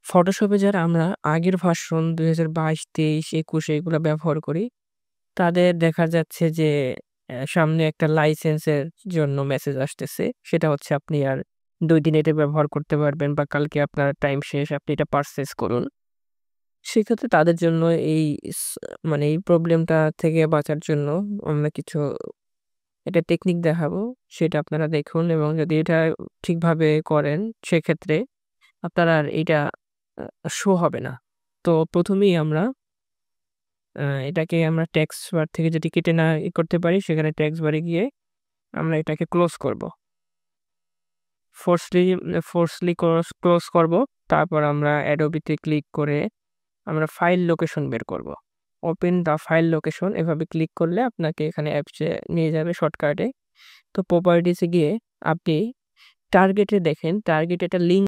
ফটোশপে যারা আমরা আগের ভার্সন ২০২২, ২৩, ২১ এগুলা ব্যবহার করি, তাদের দেখা যাচ্ছে যে সামনে একটা লাইসেন্সের জন্য মেসেজ আসতেছে। সেটা হচ্ছে আপনি আর ২ দিন এটা ব্যবহার করতে পারবেন বা কালকে আপনার টাইম শেষ, আপনি এটা পারচেজ করুন। সেক্ষেত্রে তাদের জন্য এই স মানে এই প্রবলেমটা থেকে বাঁচার জন্য আমরা কিছু একটা টেকনিক দেখাবো। সেটা আপনারা দেখুন এবং যদি এটা ঠিকভাবে করেন সেক্ষেত্রে আপনার আর এইটা শো হবে না। তো ১ম এই আমরা এটাকে আমরা টেক্সট বার থেকে যদি কেটে না করতে পারি সেখানে টেক্সট বারে গিয়ে আমরা এটাকে ক্লোজ করব। ফোর্সলি ক্লোজ করব। তারপর আমরা Adobe তে ক্লিক করে আমরা ফাইল লোকেশন বের করব। ওপেন দ্য ফাইল লোকেশন এভাবে ক্লিক করলে আপনাকে এখানে অ্যাপসে নিয়ে যাবে শর্টকাটে। তো প্রপার্টিস এ গিয়ে আপনি টার্গেটে দেখেন, টার্গেটে একটা লিঙ্ক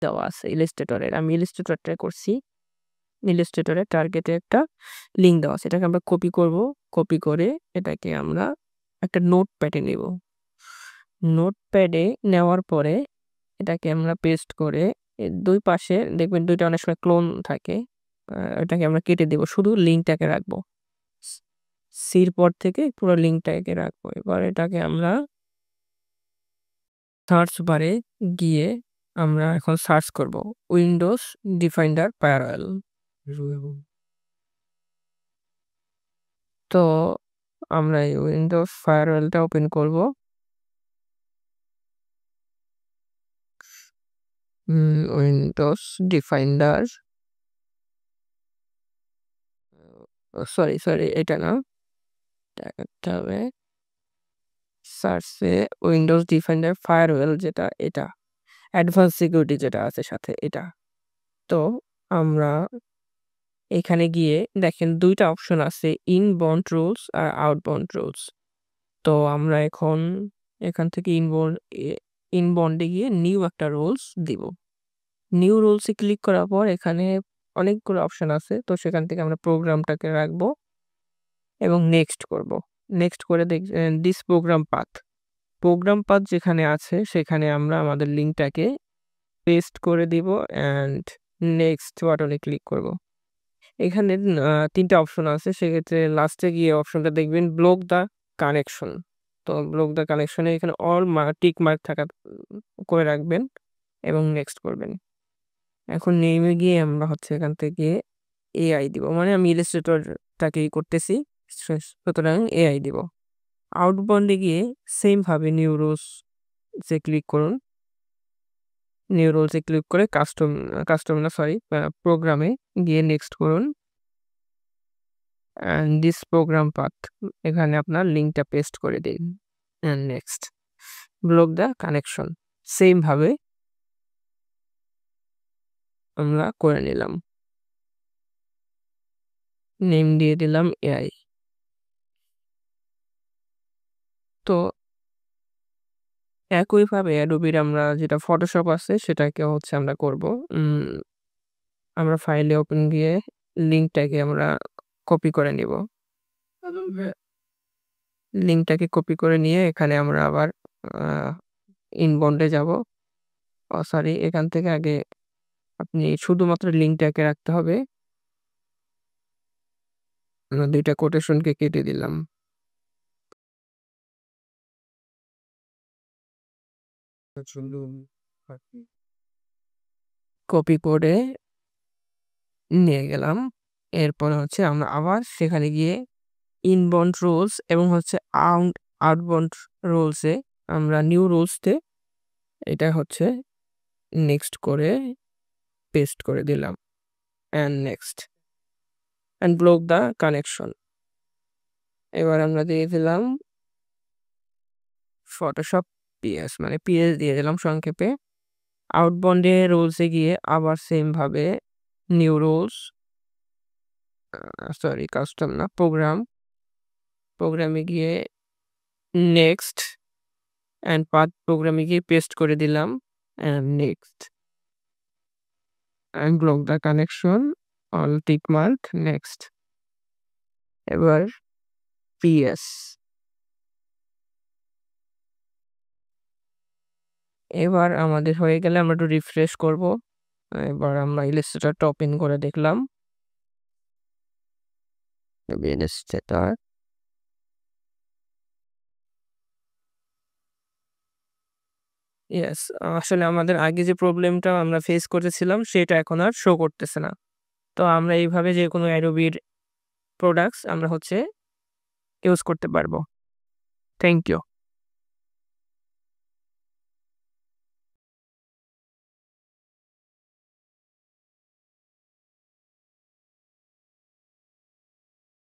দেওয়া আছে ইলাস্ট্রেটরের। আমি ইলাস্ট্রেটরটা করছি। ইলাস্ট্রেটরে টার্গেটে একটা লিঙ্ক দেওয়া আছে। এটাকে আমরা কপি করব। কপি করে এটাকে আমরা একটা নোটপ্যাডে নিব। নোটপ্যাডে নেওয়ার পরে এটাকে আমরা পেস্ট করে এর ২ পাশে দেখবেন ২ টা অনেক সময় ক্লোন থাকে। এটাকে আমরা কেটে দেব। শুধু লিঙ্কটাকে রাখবো। সি সির পর থেকে পুরো লিঙ্কটাকে রাখবো। এবার এটাকে আমরা সার্চ বারে গিয়ে আমরা এখন সার্চ করব উইন্ডোজ ডিফাইন্ডার প্যারালেল। তো আমরা এই উইন্ডোজ ফায়ারওয়ালটা ওপেন করব। উইন্ডোজ ডিফাইন্ডার সরি এটা না। এটা করতে হবে সার্চে উইন্ডোজ ডিফাইন্ডার ফায়ারওয়াল যেটা এটা। অ্যাডভান্স সিকিউরিটি যেটা আছে সাথে এটা। তো আমরা এখানে গিয়ে দেখেন ২ টা অপশন আছে ইনবাউন্ড রুলস আর আউটবাউন্ড রুলস। তো আমরা এখন এখান থেকে ইনবাউন্ড এ গিয়ে নিউ একটা রুলস দিব। নিউ রুলস এ ক্লিক করার পর এখানে অনেকগুলো অপশন আছে। তো সেখান থেকে আমরা প্রোগ্রামটাকে রাখবো এবং নেক্সট করব। নেক্সট করে this program path. Program path যেখানে আছে সেখানে আমরা আমাদের লিঙ্কটাকে পেস্ট করে দিব অ্যান্ড নেক্সট বাটনে ক্লিক করব। এখানে ৩ টা অপশন আছে। সেক্ষেত্রে লাস্টে গিয়ে অপশনটা দেখবেন ব্লক দ্য কানেকশন। তো ব্লক দ্য কানেকশন এ এখানে অল টিক মার্ক থাকা করে রাখবেন এবং নেক্সট করবেন। এখন নেমে গিয়ে আমরা হচ্ছে এখান থেকে এআই দিব। মানে আমি ইলাস্ট্রেটরটাকেই করতেছি। সুতরাং এআই দিব। আউটবাউন্ড এ গিয়ে সেম ভাবে নিউ রুলস এ ক্লিক করুন। নিউ রুলস এ ক্লিক করে কাস্টম না সরি প্রোগ্রামে গিয়ে নেক্সট করুন। অ্যান্ড দিস প্রোগ্রাম পাথ এখানে আপনার লিঙ্কটা পেস্ট করে দিন। And next. Block the connection. Same ভাবে আমরা করে নিলাম। নেম দিয়ে দিলাম এআই। তো একইভাবে Adobe আমরা যেটা Photoshop আছে সেটাকে হচ্ছে আমরা করব। আমরা ফাইলে ওপেন গিয়ে লিঙ্কটাকে আমরা কপি করে নিব। লিঙ্কটাকে কপি করে নিয়ে এখানে আমরা আবার আ ইনবাউন্ড এ যাব। সরি এখান থেকে আগে আপনি শুধুমাত্র লিঙ্কটাকে রাখতে হবে। ২ টা কোটেশনকে কেটে দিলাম। কপি করে নিয়ে গেলাম। এরপরে হচ্ছে আমরা আবার সেখানে গিয়ে ইনবাউন্ড রুলস এবং হচ্ছে আউটবাউন্ড রুলস এ আমরা নিউ রুলস তে এটা হচ্ছে নেক্সট করে পেস্ট করে দিলাম। And next. And block the connection. এবার আমরা দিয়ে দিলাম Photoshop PS মানে PS দিয়ে দিলাম সংক্ষেপে। আউটবাউন্ড এ রুলস এ গিয়ে আবার সেম ভাবে নিউ রুলস সরি কাস্টম না প্রোগ্রামে গিয়ে নেক্সট অ্যান্ড পাথ প্রোগ্রামে গিয়ে পেস্ট করে দিলাম and next and block the connection all tick mark next. এবার PS এবার আমাদের হয়ে গেলে আমরা একটু রিফ্রেশ করব। এবার আমরা ইলাস্ট্রেটরটা ওপেন করে দেখলাম। ইলাস্ট্রেটর ইয়েস, আসলে আমাদের আগে যে প্রবলেমটা আমরা ফেস করেছিলাম সেটা এখন আর শো করতেছে না। তো আমরা এইভাবে যেকোনো Adobe-র প্রোডাক্টস আমরা হচ্ছে ইউজ করতে পারবো। Thank you.